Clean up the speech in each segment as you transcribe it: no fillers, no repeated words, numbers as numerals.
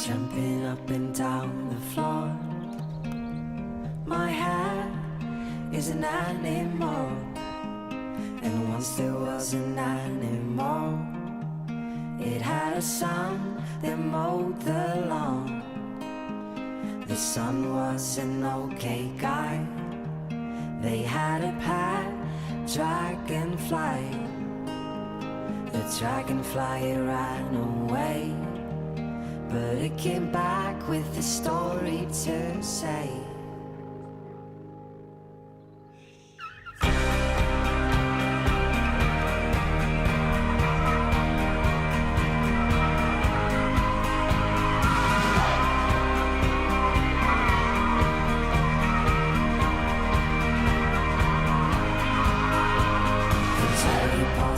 Jumping up and down the floor. My hair is an animal, and once there was an animal. It had a son that mowed the lawn. The son was an okay guy. They had a pet dragonfly. The dragonfly ran away, but it came back with a story to say.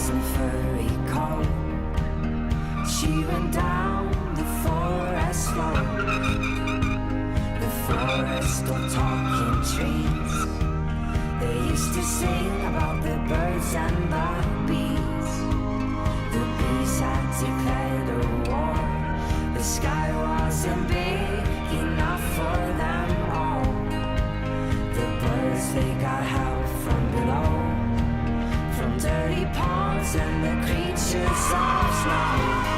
And furry coat, she ran down the forest road, the forest of talking trees. They used to sing about the birds and the bees. The bees had declared a war. The sky wasn't big enough for them all. The birds, they got help from below, from dirty ponds and the creatures of snow.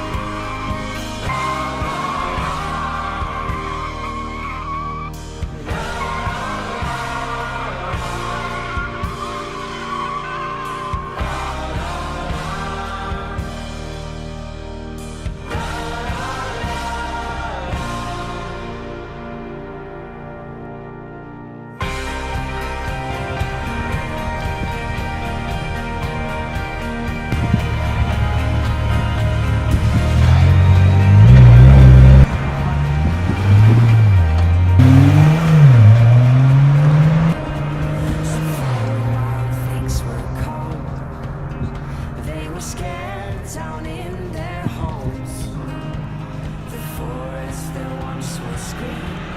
Scared down in their homes. The forest that once was green